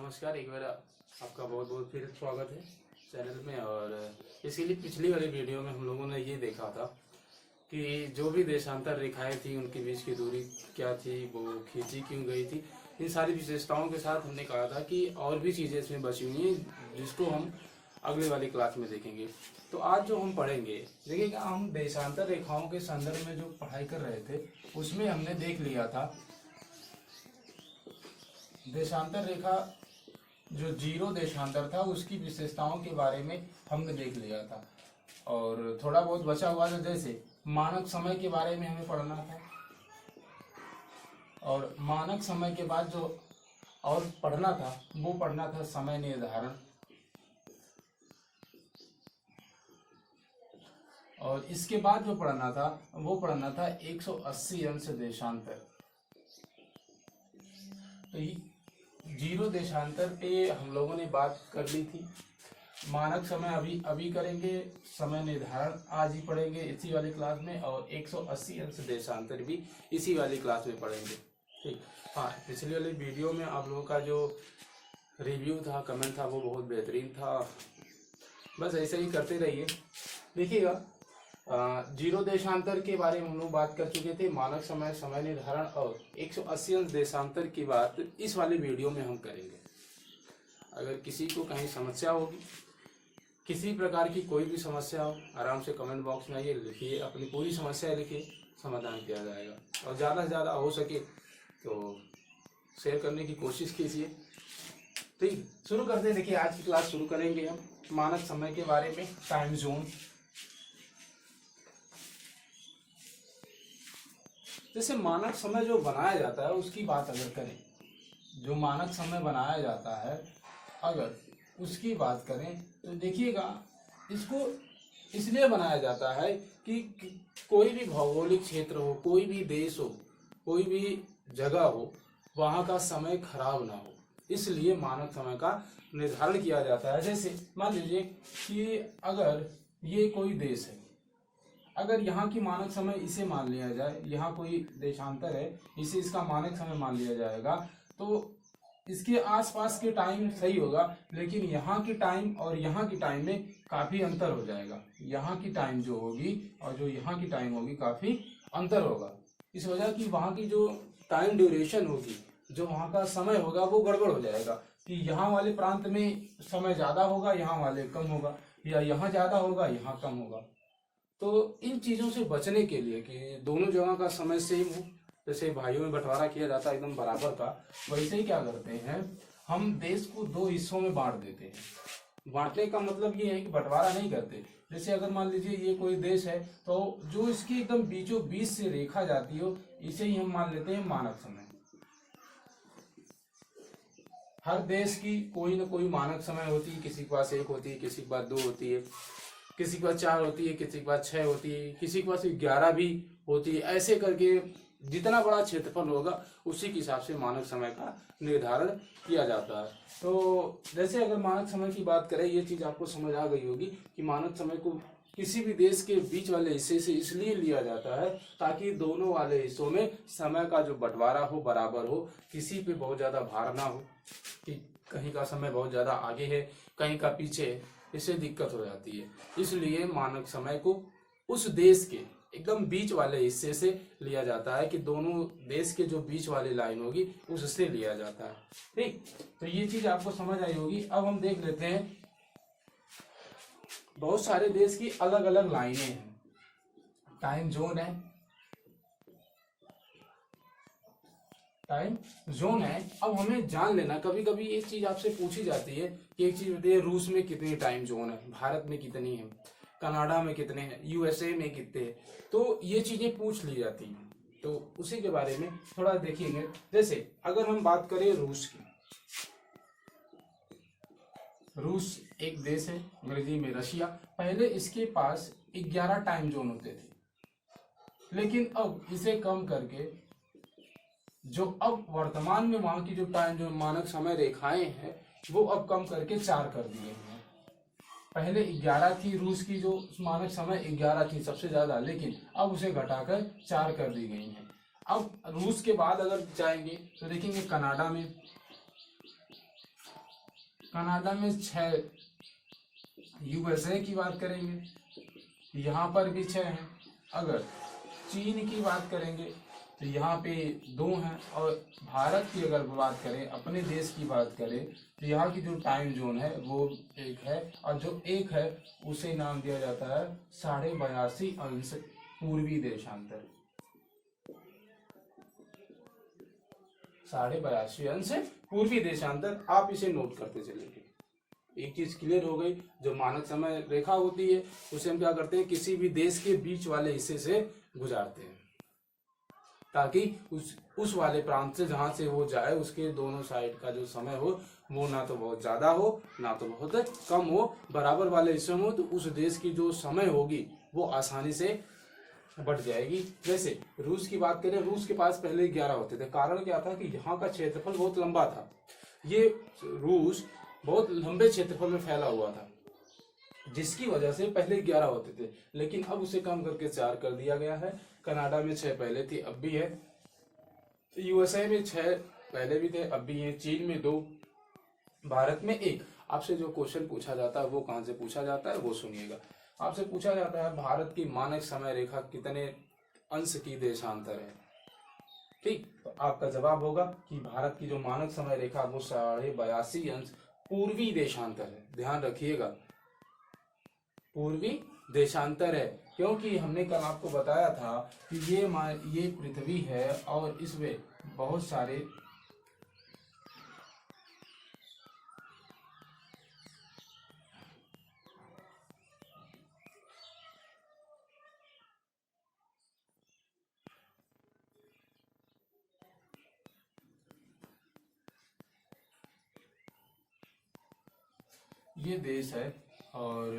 नमस्कार। एक बार आपका बहुत बहुत फिर स्वागत है चैनल में। और इसीलिए पिछली वाली वीडियो में हम लोगों ने ये देखा था कि जो भी देशांतर रेखाएं थी उनके बीच की दूरी क्या थी, वो खींची क्यों गई थी। इन सारी विशेषताओं के साथ हमने कहा था कि और भी चीज़ें इसमें बची हुई हैं जिसको हम अगले वाली क्लास में देखेंगे। तो आज जो हम पढ़ेंगे, देखिएगा, हम देशांतर रेखाओं के संदर्भ में जो पढ़ाई कर रहे थे उसमें हमने देख लिया था देशांतर रेखा जो जीरो देशांतर था उसकी विशेषताओं के बारे में हमने देख लिया था। और थोड़ा बहुत बचा हुआ था, जैसे मानक समय के बारे में हमें पढ़ना था। और मानक समय के बाद जो और पढ़ना था वो पढ़ना था समय निर्धारण। और इसके बाद जो पढ़ना था वो पढ़ना था 180 अंश देशांतर। तो जीरो देशांतर पे हम लोगों ने बात कर ली थी। मानक समय अभी करेंगे, समय निर्धारण आज ही पढ़ेंगे इसी वाली क्लास में, और 180 अंश देशांतर भी इसी वाली क्लास में पढ़ेंगे। ठीक, हाँ, पिछली वाली वीडियो में आप लोगों का जो रिव्यू था, कमेंट था, वो बहुत बेहतरीन था। बस ऐसे ही करते रहिए। देखिएगा, जीरो देशांतर के बारे में हम लोग बात कर चुके थे। मानक समय, समय निर्धारण और 180 अंश देशांतर की बात इस वाली वीडियो में हम करेंगे। अगर किसी को कहीं समस्या होगी, किसी प्रकार की कोई भी समस्या हो, आराम से कमेंट बॉक्स में आइए, लिखिए, अपनी पूरी समस्या लिखिए, समाधान किया जाएगा। और ज़्यादा से ज़्यादा हो सके तो शेयर करने की कोशिश कीजिए। ठीक, शुरू करते हैं। देखिए, आज की क्लास शुरू करेंगे हम मानक समय के बारे में, टाइम जोन। जैसे मानक समय जो बनाया जाता है उसकी बात अगर करें, जो मानक समय बनाया जाता है अगर उसकी बात करें तो देखिएगा, इसको इसलिए बनाया जाता है कि कोई भी भौगोलिक क्षेत्र हो, कोई भी देश हो, कोई भी जगह हो, वहाँ का समय खराब ना हो, इसलिए मानक समय का निर्धारण किया जाता है। जैसे मान लीजिए कि अगर ये कोई देश है, अगर यहाँ की मानक समय इसे मान लिया जाए, यहाँ कोई देशांतर है, इसे इसका मानक समय मान लिया जाएगा, तो इसके आसपास के टाइम सही होगा, लेकिन यहाँ की टाइम और यहाँ की टाइम में काफी अंतर हो जाएगा। यहाँ की टाइम जो होगी और जो यहाँ की टाइम होगी काफी अंतर होगा। इस वजह की वहाँ की जो टाइम ड्यूरेशन होगी, जो वहाँ का समय होगा, वो गड़बड़ हो जाएगा कि यहाँ वाले प्रांत में समय ज्यादा होगा, यहाँ वाले कम होगा, या यहाँ ज्यादा होगा, यहाँ कम होगा। तो इन चीजों से बचने के लिए कि दोनों जगह का समय सेम हो, जैसे भाइयों में बंटवारा किया जाता है एकदम बराबर का, वैसे ही क्या करते हैं, हम देश को दो हिस्सों में बांट देते हैं। बांटने का मतलब ये है कि बंटवारा नहीं करते। जैसे अगर मान लीजिए ये कोई देश है, तो जो इसकी एकदम बीचों बीच से रेखा जाती हो, इसे ही हम मान लेते हैं मानक समय। हर देश की कोई ना कोई मानक समय होती है, किसी के पास 1 होती है, किसी के पास 2 होती है, किसी के पास 4 होती है, किसी के पास 6 होती है, किसी के पास 11 भी होती है। ऐसे करके जितना बड़ा क्षेत्रफल होगा उसी के हिसाब से मानक समय का निर्धारण किया जाता है। तो जैसे अगर मानक समय की बात करें, ये चीज आपको समझ आ गई होगी कि मानक समय को किसी भी देश के बीच वाले हिस्से से इसलिए लिया जाता है ताकि दोनों वाले हिस्सों में समय का जो बंटवारा हो बराबर हो, किसी पे बहुत ज्यादा भार ना हो कि कहीं का समय बहुत ज्यादा आगे है, कहीं का पीछे है, इससे दिक्कत हो जाती है। इसलिए मानक समय को उस देश के एकदम बीच वाले हिस्से से लिया जाता है कि दोनों देश के जो बीच वाली लाइन होगी उससे लिया जाता है। ठीक, तो ये चीज आपको समझ आई होगी। अब हम देख लेते हैं, बहुत सारे देश की अलग अलग लाइनें हैं, टाइम जोन है, टाइम जोन है। अब हमें जान लेना, कभी कभी एक चीज आपसे पूछी जाती है कि एक चीज बताइए, रूस में कितनी टाइम जोन है, भारत में कितनी है, कनाडा में कितने हैं, यूएसए में कितने हैं, तो ये चीजें पूछ ली जाती हैं। तो उसी के बारे में थोड़ा देखेंगे। जैसे अगर हम बात करें रूस की, रूस एक देश है, अंग्रेजी में रशिया। पहले इसके पास 11 टाइम जोन होते थे, लेकिन अब इसे कम करके जो अब वर्तमान में वहां की जो टाइम जो मानक समय रेखाएं हैं वो अब कम करके 4 कर दी गई हैं। पहले 11 थी रूस की जो मानक समय 11 थी सबसे ज्यादा, लेकिन अब उसे घटाकर 4 कर दी गई है। अब रूस के बाद अगर जाएंगे तो देखेंगे कनाडा में कनाडा में 6, यूएसए की बात करेंगे यहाँ पर भी 6 हैं। अगर चीन की बात करेंगे तो यहाँ पे 2 हैं। और भारत की अगर बात करें, अपने देश की बात करें, तो यहाँ की जो टाइम जोन है वो 1 है, और जो 1 है उसे नाम दिया जाता है 82.5 अंश पूर्वी देशांतर। 82.5 अंश पूर्वी देशांतर। आप इसे नोट करते चलेंगे। एक चीज क्लियर हो गई, जो मानक समय रेखा होती है उसे हम क्या करते हैं, किसी भी देश के बीच वाले हिस्से से गुजारते हैं, ताकि उस वाले प्रांत से जहां से वो जाए उसके दोनों साइड का जो समय हो वो ना तो बहुत ज्यादा हो ना तो बहुत कम हो, बराबर वाले हिस्से में हो, तो उस देश की जो समय होगी वो आसानी से बढ़ जाएगी। जैसे रूस की बात करें, रूस के पास पहले 11 होते थे। कारण क्या था कि यहाँ का क्षेत्रफल बहुत लंबा था। ये रूस बहुत लंबे क्षेत्रफल में फैला हुआ था, जिसकी वजह से पहले 11 होते थे, लेकिन अब उसे कम करके 4 कर दिया गया है। कनाडा में 6 पहले थी, अब भी है। यूएसए में 6 पहले भी थे, अब भी है। चीन में 2, भारत में 1। आपसे जो क्वेश्चन पूछा जाता है वो कहाँ से पूछा जाता है वो सुनिएगा। आपसे पूछा जाता है भारत की मानक समय रेखा कितने अंश की देशांतर है। ठीक, तो आपका जवाब होगा कि भारत की जो मानक समय रेखा वो 82.5 अंश पूर्वी देशांतर है। ध्यान रखिएगा, पूर्वी देशांतर है, क्योंकि हमने कल आपको बताया था कि ये पृथ्वी है और इसमें बहुत सारे ये देश है। और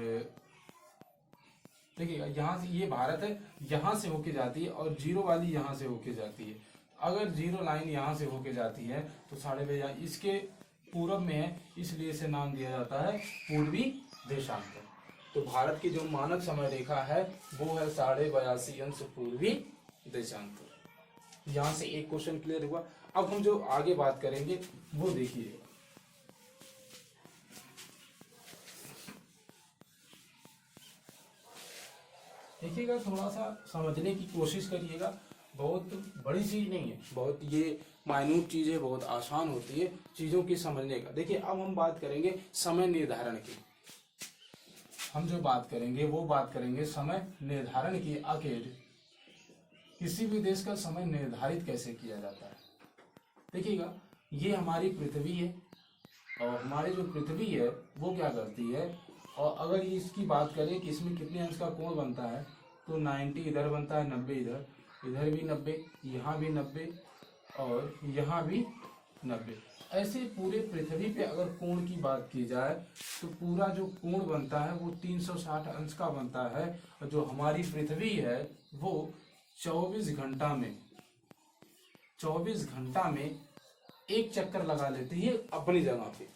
देखिएगा, यहाँ से ये भारत है, यहाँ से होके जाती है, और जीरो वाली यहाँ से होके जाती है। अगर जीरो लाइन यहाँ से होके जाती है तो 2.5 इसके पूर्व में है, इसलिए इसे नाम दिया जाता है पूर्वी देशांतर। तो भारत की जो मानक समय रेखा है वो है 82.5 अंश पूर्वी देशांतर। यहाँ से एक क्वेश्चन क्लियर हुआ। अब हम जो आगे बात करेंगे वो देखिए। देखिएगा, थोड़ा सा समझने की कोशिश करिएगा। बहुत बड़ी चीज नहीं है, बहुत ये माइन्यूट चीज है, बहुत आसान होती है चीजों की समझने का। देखिए, अब हम बात करेंगे समय निर्धारण की। हम जो बात करेंगे वो बात करेंगे समय निर्धारण की। आखिर किसी भी देश का समय निर्धारित कैसे किया जाता है। देखिएगा, ये हमारी पृथ्वी है, और हमारी जो पृथ्वी है वो क्या करती है, और अगर इसकी बात करें कि इसमें कितने अंश का कोण बनता है, तो 90 इधर बनता है, 90 इधर, इधर भी 90, यहाँ भी 90, और यहाँ भी 90। ऐसे पूरे पृथ्वी पे अगर कोण की बात की जाए तो पूरा जो कोण बनता है वो 360 अंश का बनता है। और जो हमारी पृथ्वी है वो 24 घंटा में एक चक्कर लगा लेती है अपनी जगह पे।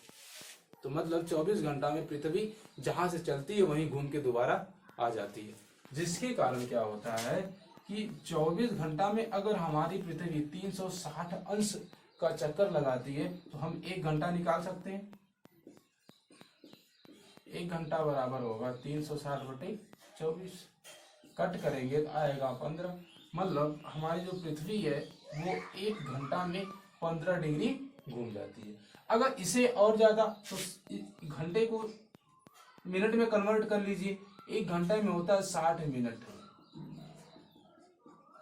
तो मतलब 24 घंटा में पृथ्वी जहां से चलती है वहीं घूम के दोबारा आ जाती है, जिसके कारण क्या होता है कि 24 घंटा में अगर हमारी पृथ्वी 360 अंश का चक्कर लगाती है तो हम 1 घंटा निकाल सकते हैं। 1 घंटा बराबर होगा 360/24, कट करेंगे तो आएगा 15। मतलब हमारी जो पृथ्वी है वो 1 घंटा में 15 डिग्री घूम जाती है। अगर इसे और ज्यादा, तो घंटे को मिनट में कन्वर्ट कर लीजिए। 1 घंटे में होता है 60 मिनट,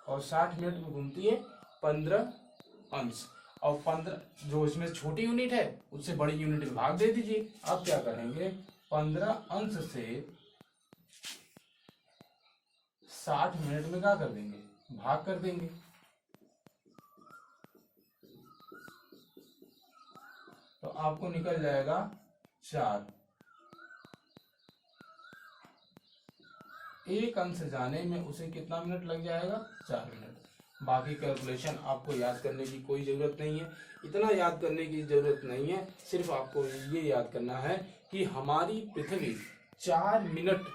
और 60 मिनट में घूमती है 15 अंश। और 15 जो इसमें छोटी यूनिट है उससे बड़ी यूनिट में भाग दे दीजिए। अब क्या करेंगे, 15 अंश से 60 मिनट में क्या कर देंगे, भाग कर देंगे। तो आपको निकल जाएगा 4। 1 अंश जाने में उसे कितना मिनट लग जाएगा, 4 मिनट। बाकी कैलकुलेशन आपको याद करने की कोई जरूरत नहीं है, इतना याद करने की जरूरत नहीं है। सिर्फ आपको ये याद करना है कि हमारी पृथ्वी 4 मिनट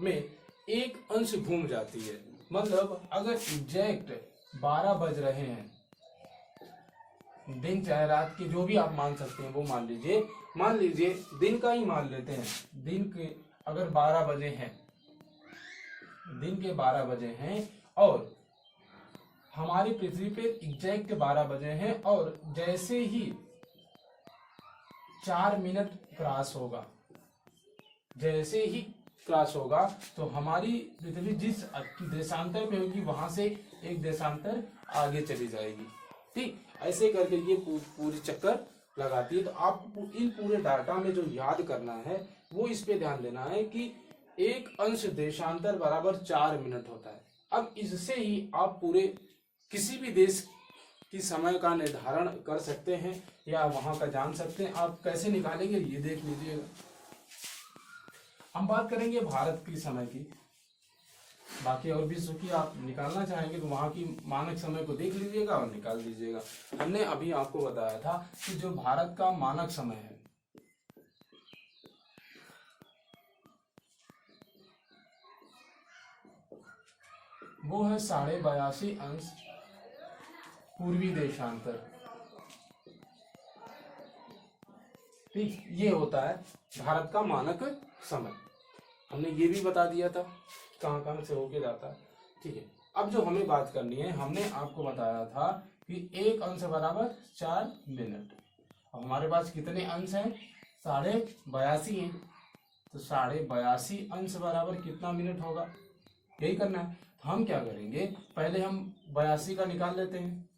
में 1 अंश घूम जाती है। मतलब अगर एग्जैक्ट 12 बज रहे हैं दिन चाहे रात के जो भी आप मान सकते हैं वो मान लीजिए दिन का ही मान लेते हैं। दिन के अगर 12 बजे हैं, दिन के 12 बजे हैं और हमारी पृथ्वी पे एग्जैक्ट 12 बजे हैं, और जैसे ही 4 मिनट क्रॉस होगा, जैसे ही क्रॉस होगा तो हमारी पृथ्वी जिस देशांतर पे होगी वहां से एक देशांतर आगे चली जाएगी। ठीक, ऐसे करके ये पूरी चक्कर लगाती है। तो आपको इन पूरे डाटा में जो याद करना है वो इस पे ध्यान देना है कि एक अंश देशांतर बराबर 4 मिनट होता है। अब इससे ही आप पूरे किसी भी देश की समय का निर्धारण कर सकते हैं या वहां का जान सकते हैं। आप कैसे निकालेंगे ये देख लीजिएगा। हम बात करेंगे भारत की समय की, बाकी और भी की आप निकालना चाहेंगे तो वहां की मानक समय को देख लीजिएगा और निकाल दीजिएगा। हमने अभी आपको बताया था कि जो भारत का मानक समय है वो है 82.5 अंश पूर्वी देशांतर। ठीक, ये होता है भारत का मानक समय। हमने ये भी बता दिया था कहाँ कहाँ से होके जाता है। ठीक है, अब जो हमें बात करनी है, हमने आपको बताया था कि एक अंश बराबर 4 मिनट। अब हमारे पास कितने अंश हैं? 82.5 हैं, तो 82.5 अंश बराबर कितना मिनट होगा, यही करना है। तो हम क्या करेंगे, पहले हम 82 का निकाल लेते हैं।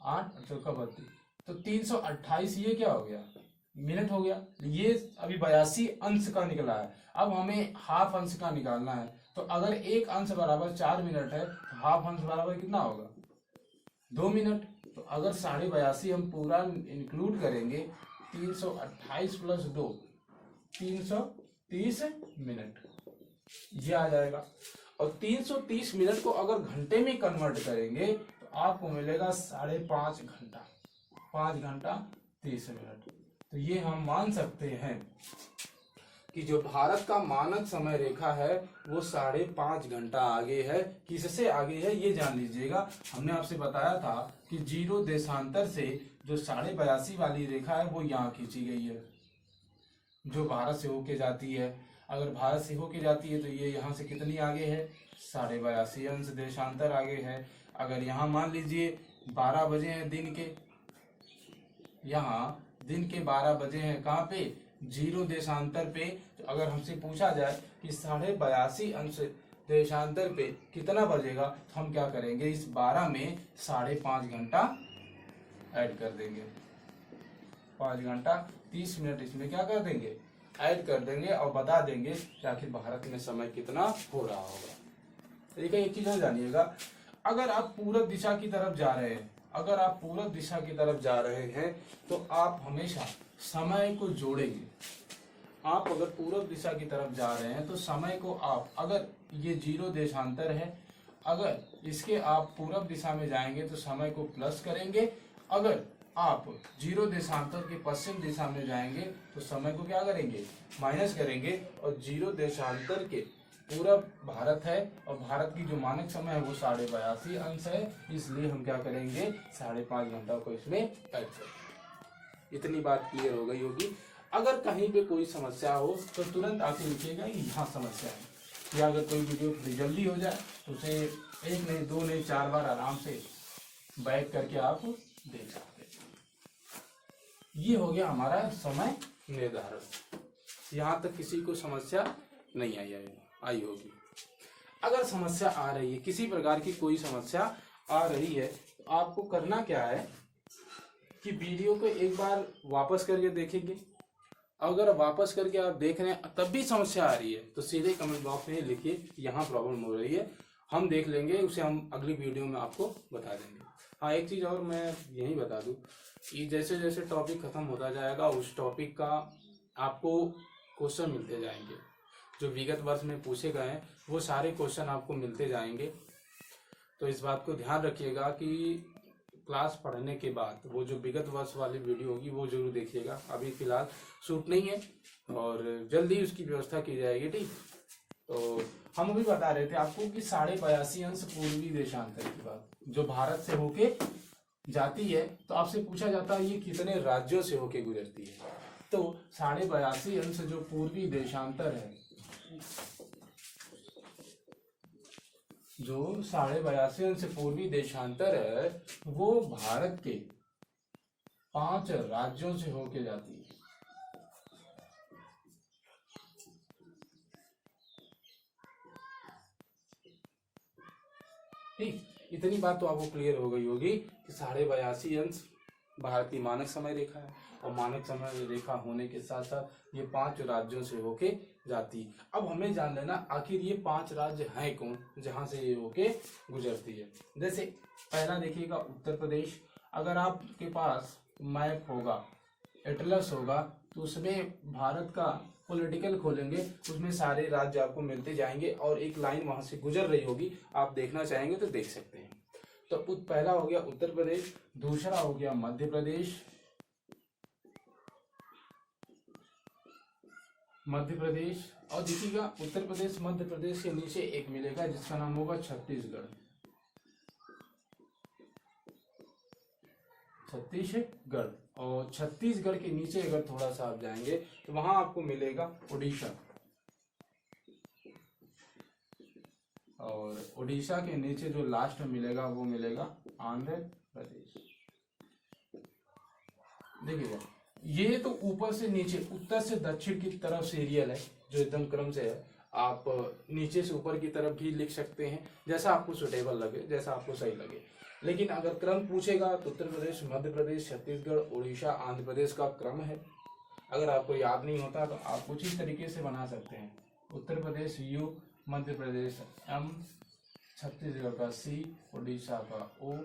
8 चौका 32, तो 328 ये क्या हो गया, मिनट हो गया। ये अभी 82 अंश का निकला है। अब हमें हाफ अंश का निकालना है। तो अगर एक अंश बराबर 4 मिनट है तो हाफ अंश बराबर कितना होगा, 2 मिनट। तो अगर 82.5 हम पूरा इंक्लूड करेंगे, 328 प्लस 2 330 मिनट ये आ जाएगा। और 330 मिनट को अगर घंटे में कन्वर्ट करेंगे तो आपको मिलेगा 5.5 घंटा, 5 घंटा 30 मिनट। तो ये हम मान सकते हैं कि जो भारत का मानक समय रेखा है वो 5.5 घंटा आगे है। किससे आगे है ये जान लीजिएगा। हमने आपसे बताया था कि 0 देशांतर से जो 82.5 वाली रेखा है वो यहाँ खींची गई है, जो भारत से होके जाती है। अगर भारत से होके जाती है तो ये यहाँ से कितनी आगे है, 82.5 अंश देशांतर आगे है। अगर यहाँ मान लीजिए 12 बजे हैं दिन के, यहाँ दिन के 12 बजे हैं, कहाँ पे, 0 देशांतर पे। तो अगर हमसे पूछा जाए कि 82.5 अंश देशांतर पे कितना बजेगा, तो हम क्या करेंगे, इस 12 में 5.5 घंटा ऐड कर देंगे, 5 घंटा 30 मिनट इसमें क्या कर देंगे, ऐड कर देंगे और बता देंगे कि आखिर भारत में समय कितना हो रहा होगा। देखिए एक चीज और जानिएगा, अगर आप पूरब दिशा की तरफ जा रहे हैं, अगर आप पूरब दिशा की तरफ जा रहे हैं तो आप हमेशा समय को जोड़ेंगे। आप अगर पूरब दिशा की तरफ जा रहे हैं तो समय को आप, अगर ये 0 देशांतर है, अगर इसके आप पूरब दिशा में जाएंगे तो समय को प्लस करेंगे। अगर आप 0 देशांतर के पश्चिम दिशा में जाएंगे तो समय को क्या करेंगे, माइनस करेंगे। और 0 देशांतर के पूरब भारत है और भारत की जो मानक समय है वो 82.5 अंश है, इसलिए हम क्या करेंगे, 5.5 घंटा को इसमें ऐड करेंगे। इतनी बात क्लियर हो गई होगी। अगर कहीं पे कोई समस्या हो तो तुरंत आके लिखिएगा कि यहाँ समस्या है, या अगर कोई वीडियो जल्दी हो जाए तो उसे 1 नहीं 2 नहीं 4 बार आराम से बैक करके आप देख सकते हैं। ये हो गया हमारा समय निर्धारण। यहाँ तक किसी को समस्या नहीं आई होगी। अगर समस्या आ रही है, किसी प्रकार की कोई समस्या आ रही है, तो आपको करना क्या है कि वीडियो को एक बार वापस करके देखेंगे। अगर वापस करके आप देख रहे हैं तब भी समस्या आ रही है तो सीधे कमेंट बॉक्स में लिखिए यहाँ प्रॉब्लम हो रही है, हम देख लेंगे, उसे हम अगली वीडियो में आपको बता देंगे। हाँ, एक चीज़ और मैं यही बता दूं कि जैसे जैसे टॉपिक खत्म होता जाएगा उस टॉपिक का आपको क्वेश्चन मिलते जाएंगे। जो विगत वर्ष में पूछे गए हैं वो सारे क्वेश्चन आपको मिलते जाएंगे। तो इस बात को ध्यान रखिएगा कि क्लास पढ़ने के बाद वो जो विगत वर्ष वाली वीडियो होगी वो जरूर देखिएगा। अभी फिलहाल शूट नहीं है और जल्दी उसकी व्यवस्था की जाएगी। ठीक, तो हम अभी बता रहे थे आपको कि 82.5 अंश पूर्वी देशांतर की बात जो भारत से होके जाती है, तो आपसे पूछा जाता है ये कितने राज्यों से होके गुजरती है। तो 82.5 अंश जो पूर्वी देशांतर है, जो 82.5 अंश पूर्वी देशांतर है, वो भारत के 5 राज्यों से होके जाती है। ठीक, इतनी बात तो आपको क्लियर हो गई होगी कि 82.5 अंश भारत की मानक समय रेखा है, और मानक समय रेखा होने के साथ साथ ये 5 राज्यों से होके जाती है। अब हमें जान लेना आखिर ये 5 राज्य हैं कौन जहां से ये होके गुजरती है। जैसे पहला देखिएगा उत्तर प्रदेश। अगर आपके पास मैप होगा, एटलस होगा, तो उसमें भारत का पॉलिटिकल खोलेंगे, उसमें सारे राज्य आपको मिलते जाएंगे और एक लाइन वहां से गुजर रही होगी, आप देखना चाहेंगे तो देख सकते हैं। तो पहला हो गया उत्तर प्रदेश, दूसरा हो गया मध्य प्रदेश, और देखिएगा उत्तर प्रदेश मध्य प्रदेश के नीचे एक मिलेगा जिसका नाम होगा छत्तीसगढ़। और छत्तीसगढ़ के नीचे अगर थोड़ा सा आप जाएंगे तो वहां आपको मिलेगा उड़ीसा, और उड़ीसा के नीचे जो लास्ट में मिलेगा वो मिलेगा आंध्र प्रदेश। देखिएगा ये तो ऊपर से नीचे उत्तर से दक्षिण की तरफ सीरियल है जो एकदम क्रम से है। आप नीचे से ऊपर की तरफ भी लिख सकते हैं, जैसा आपको सुटेबल लगे, जैसा आपको सही लगे। लेकिन अगर क्रम पूछेगा तो उत्तर प्रदेश, मध्य प्रदेश, छत्तीसगढ़, उड़ीसा, आंध्र प्रदेश का क्रम है। अगर आपको याद नहीं होता तो आप कुछ इस तरीके से बना सकते हैं, उत्तर प्रदेश यू, मध्य प्रदेश एम, छत्तीसगढ़ का सी, उड़ीसा का ओ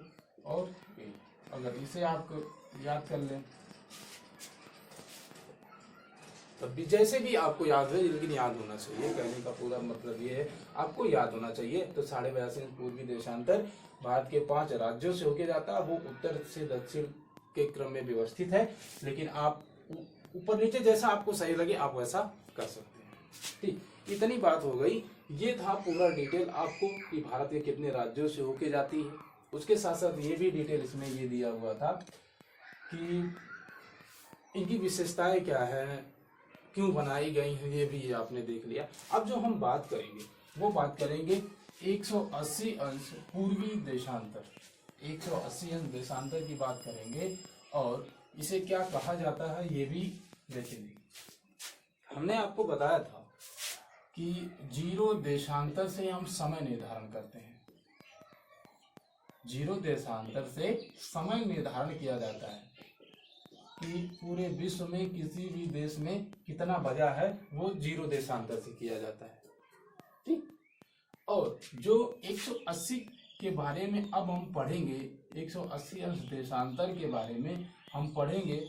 और ए। अगर इसे आप याद कर लें तब भी जैसे भी आपको याद है, लेकिन याद होना चाहिए। कहने का पूरा मतलब ये है आपको याद होना चाहिए। तो 82.5 पूर्वी देशांतर भारत के 5 राज्यों से होके जाता है, वो उत्तर से दक्षिण के क्रम में व्यवस्थित है, लेकिन आप ऊपर नीचे जैसा आपको सही लगे आप वैसा कर सकते हैं। ठीक, इतनी बात हो गई। ये था पूरा डिटेल आपको कि भारत के कितने राज्यों से होके जाती है। उसके साथ साथ ये भी डिटेल इसमें ये दिया हुआ था कि इनकी विशेषताएं क्या है, क्यों बनाई गई हैं, ये भी आपने देख लिया। अब जो हम बात करेंगे वो बात करेंगे 180 अंश पूर्वी देशांतर। 180 अंश देशांतर की बात करेंगे और इसे क्या कहा जाता है ये भी देखेंगे। हमने आपको बताया था कि 0 देशांतर से हम समय निर्धारण करते हैं। 0 देशांतर से समय निर्धारण किया जाता है कि पूरे विश्व में किसी भी देश में कितना बजा है, वो 0 देशांतर से किया जाता है। ठीक, और जो 180 के बारे में अब हम पढ़ेंगे, 180 अंश देशांतर के बारे में हम पढ़ेंगे,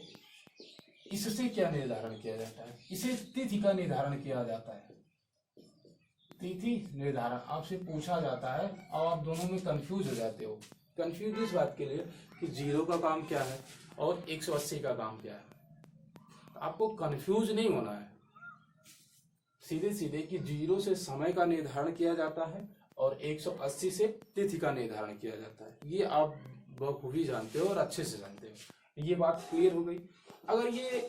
इससे क्या निर्धारण किया जाता है। इसे तिथि का निर्धारण किया जाता है। तिथि निर्धारण आपसे पूछा जाता है और आप दोनों में कंफ्यूज हो जाते हो। कंफ्यूज इस बात के लिए कि 0 का काम क्या है और 180 का काम क्या है। आपको कंफ्यूज नहीं होना है, सीधे सीधे कि 0 से समय का निर्धारण किया जाता है और 180 से तिथि का निर्धारण किया जाता है। ये आप बखूबी जानते हो और अच्छे से जानते हो। ये बात क्लियर हो गई। अगर ये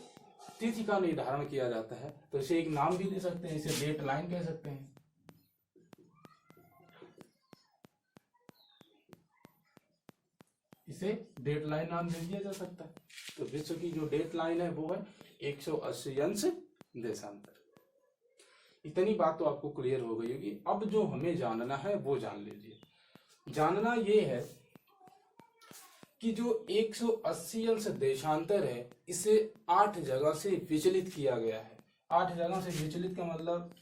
तिथि का निर्धारण किया जाता है तो इसे एक नाम भी दे सकते हैं, इसे डेट लाइन कह सकते हैं। इसे डेट लाइन नाम दे दिया जा सकता है। तो विश्व की जो डेट लाइन है वो है 180 अंश देशांतर। इतनी बात तो आपको क्लियर हो गई होगी। अब जो हमें जानना है वो जान लीजिए। जानना ये है कि जो 180 अंश देशांतर है इसे 8 जगह से विचलित किया गया है। 8 जगह से विचलित का मतलब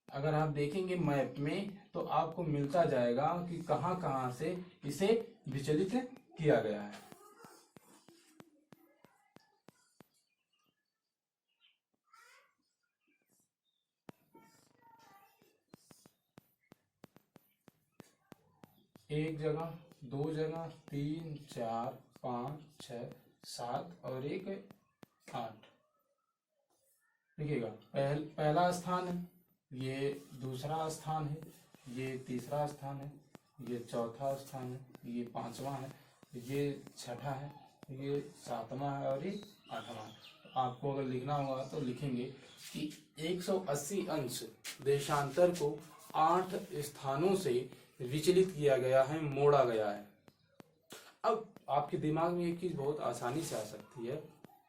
अगर आप देखेंगे मैप में तो आपको मिलता जाएगा कि कहां कहां से इसे विचलित किया गया है। एक जगह, 2 जगह, 3, 4, 5, 6, 7 और एक 8। देखिएगा, पहला स्थान है, ये दूसरा स्थान है, ये तीसरा स्थान है, ये चौथा स्थान है, ये पांचवा है, ये छठा है, ये सातवां है और ये आठवां है। तो आपको अगर लिखना होगा तो लिखेंगे कि 180 अंश देशांतर को 8 स्थानों से विचलित किया गया है, मोड़ा गया है। अब आपके दिमाग में एक चीज बहुत आसानी से आ सकती है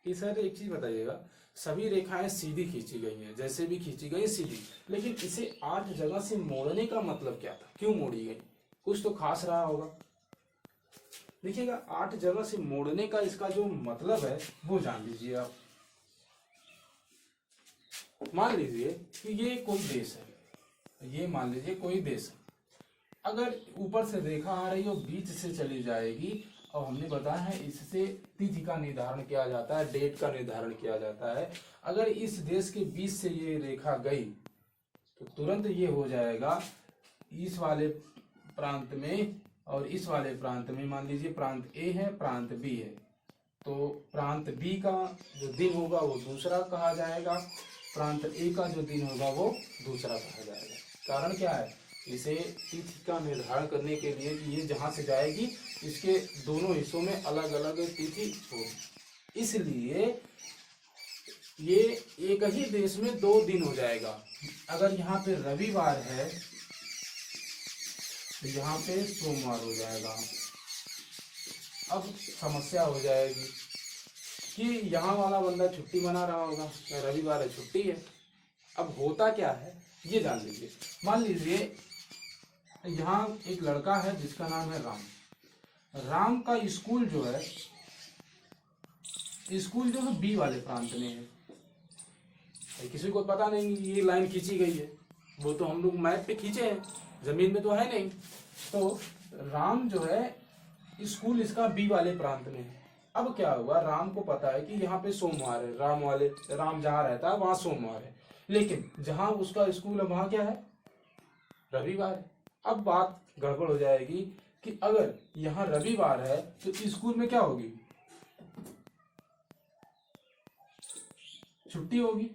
कि सर एक चीज बताइएगा, सभी रेखाएं सीधी खींची गई हैं, जैसे भी खींची गई सीधी, लेकिन इसे 8 जगह से मोड़ने का मतलब क्या था, क्यों मोड़ी गई? कुछ तो खास रहा होगा। देखिएगा, 8 जगह से मोड़ने का इसका जो मतलब है वो जान लीजिए आप। मान लीजिए कि ये कोई देश है, ये मान लीजिए कोई देश है। अगर ऊपर से रेखा आ रही हो, बीच से चली जाएगी, और हमने बताया है इससे तिथि का निर्धारण किया जाता है, डेट का निर्धारण किया जाता है। अगर इस देश के बीच से ये रेखा गई तो तुरंत ये हो जाएगा इस वाले प्रांत में और इस वाले प्रांत में। मान लीजिए प्रांत ए है, प्रांत बी है, तो प्रांत बी का जो दिन होगा वो दूसरा कहा जाएगा, प्रांत ए का जो दिन होगा वो दूसरा कहा जाएगा। कारण क्या है? इसे तिथि का निर्धारण करने के लिए कि ये जहां से जाएगी इसके दोनों हिस्सों में अलग अलग तिथि होगी, इसलिए ये एक ही देश में 2 दिन हो जाएगा। अगर यहाँ पे रविवार है तो यहाँ पे सोमवार हो जाएगा। अब समस्या हो जाएगी कि यहाँ वाला बंदा छुट्टी मना रहा होगा, रविवार है, छुट्टी है। अब होता क्या है ये जान लीजिए। मान लीजिए यहाँ एक लड़का है जिसका नाम है राम। राम का स्कूल जो है, स्कूल जो है बी वाले प्रांत में है। किसी को पता नहीं ये लाइन खींची गई है, वो तो हम लोग मैप पे खींचे हैं, जमीन में तो है नहीं। तो राम जो है स्कूल इसका बी वाले प्रांत में है। अब क्या हुआ, राम को पता है कि यहाँ पे सोमवार है, राम जहाँ रहता है वहां सोमवार है, लेकिन जहां उसका स्कूल है वहां क्या है, रविवार है। अब बात गड़बड़ हो जाएगी कि अगर यहाँ रविवार है तो स्कूल में क्या होगी, छुट्टी होगी।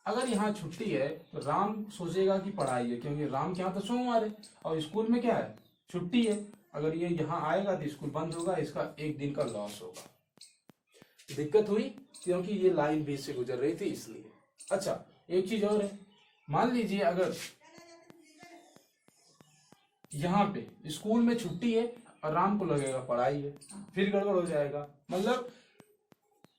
अगर यहाँ छुट्टी है तो राम सोचेगा कि पढ़ाई है, क्योंकि राम के यहाँ तो सोमवार है और स्कूल में क्या है, छुट्टी है। अगर ये यहाँ आएगा तो स्कूल बंद होगा, इसका 1 दिन का लॉस होगा। दिक्कत हुई क्योंकि ये लाइन बीच से गुजर रही थी इसलिए। अच्छा, एक चीज और है, मान लीजिए अगर यहाँ पे स्कूल में छुट्टी है और राम को लगेगा पढ़ाई है, फिर गड़बड़ हो जाएगा। मतलब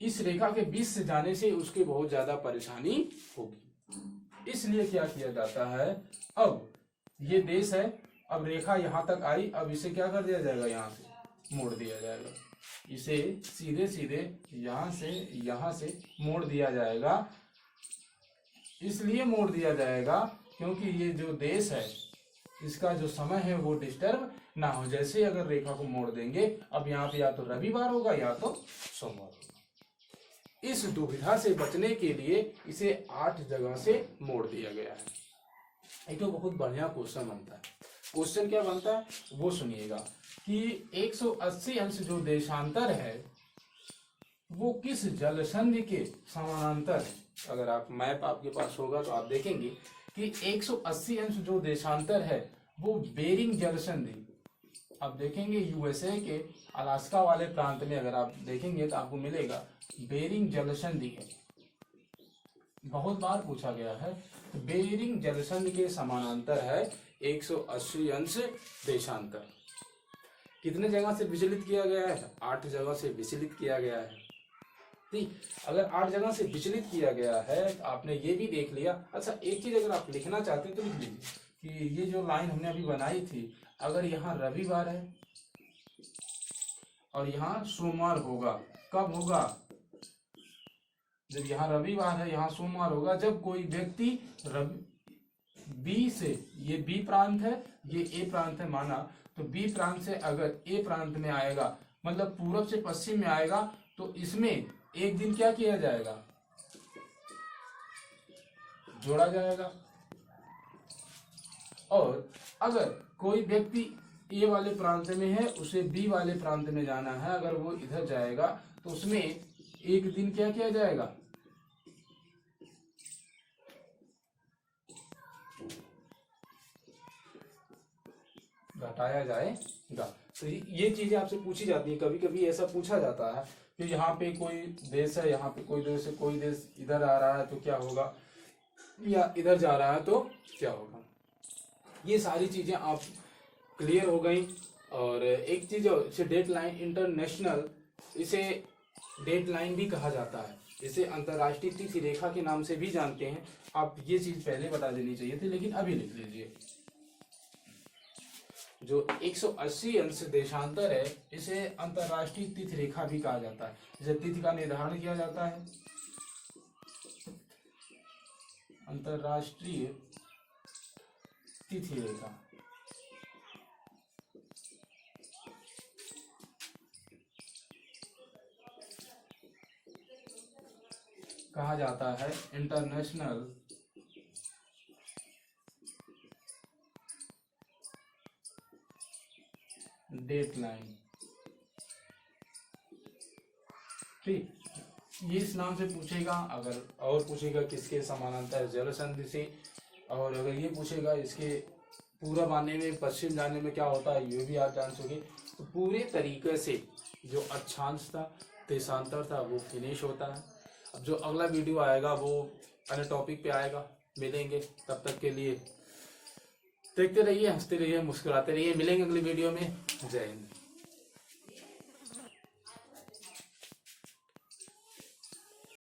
इस रेखा के बीच से जाने से उसके बहुत ज्यादा परेशानी होगी। इसलिए क्या किया जाता है, अब ये देश है, अब रेखा यहाँ तक आई, अब इसे क्या कर दिया जाएगा, यहाँ से मोड़ दिया जाएगा। इसे सीधे सीधे यहाँ से मोड़ दिया जाएगा। इसलिए मोड़ दिया जाएगा क्योंकि ये जो देश है इसका जो समय है वो डिस्टर्ब ना हो। जैसे अगर रेखा को मोड़ देंगे, अब यहाँ पे या तो रविवार होगा या तो सोमवार होगा। इस दुविधा से बचने के लिए इसे 8 जगह से मोड़ दिया गया है। एक तो बहुत बढ़िया क्वेश्चन बनता है। क्वेश्चन क्या बनता है वो सुनिएगा कि 180 अंश जो देशांतर है वो किस जलसंधि के समानांतर है। अगर आप मैप आपके पास होगा तो आप देखेंगे कि 180 अंश जो देशांतर है वो बेरिंग जलसंधि, आप देखेंगे यूएसए के अलास्का वाले प्रांत में अगर आप देखेंगे तो आपको मिलेगा बेरिंग जलसंधि है। बहुत बार पूछा गया है, बेरिंग जलसंधि के समानांतर है 180 अंश देशांतर। कितने जगह से विचलित किया गया है, 8 जगह से विचलित किया गया है। ठीक, अगर 8 जगह से विचलित किया गया है तो आपने ये भी देख लिया। अच्छा, एक चीज अगर आप लिखना चाहते हैं तो लिख लीजिए कि ये जो लाइन हमने अभी बनाई थी, अगर यहाँ रविवार है और यहाँ सोमवार होगा, कब होगा, जब यहाँ रविवार है यहाँ सोमवार होगा, जब कोई व्यक्ति बी से, ये बी प्रांत है ये ए प्रांत है माना, तो बी प्रांत से अगर ए प्रांत में आएगा, मतलब पूरब से पश्चिम में आएगा, तो इसमें एक दिन क्या किया जाएगा, जोड़ा जाएगा। और अगर कोई व्यक्ति ए वाले प्रांत में है, उसे बी वाले प्रांत में जाना है, अगर वो इधर जाएगा तो उसमें एक दिन क्या किया जाएगा, हटाया जाएगा। तो ये चीजें आपसे पूछी जाती है, कभी कभी ऐसा पूछा जाता है कि यहाँ पे कोई देश है, यहाँ पे कोई देश है, कोई देश इधर आ रहा है तो क्या होगा, या इधर जा रहा है तो क्या होगा। ये सारी चीजें आप क्लियर हो गई। और एक चीज इसे डेट लाइन इंटरनेशनल, इसे डेट लाइन भी कहा जाता है, इसे अंतरराष्ट्रीय तिथि रेखा के नाम से भी जानते हैं। आप ये चीज पहले बता देनी चाहिए थी, लेकिन अभी लिख लीजिए। जो 180 अंश देशांतर है, इसे अंतरराष्ट्रीय तिथि रेखा भी कहा जाता है। इसे तिथि का निर्धारण किया जाता है, अंतरराष्ट्रीय तिथि रेखा। कहा जाता है इंटरनेशनल डेट लाइन। ठीक, ये इस नाम से पूछेगा। अगर और पूछेगा किसके समानांतर जल संधि से, और अगर ये पूछेगा इसके पूरब आने में पश्चिम जाने में क्या होता है, ये भी आप जान सके। तो पूरे तरीके से जो अक्षांश था, देशांतर था, वो फिनिश होता है। अब जो अगला वीडियो आएगा वो अन्य टॉपिक पे आएगा, मिलेंगे। तब तक के लिए देखते रहिए, हंसते रहिए, मुस्कुराते रहिए। मिलेंगे अगली वीडियो में। जय हिंद।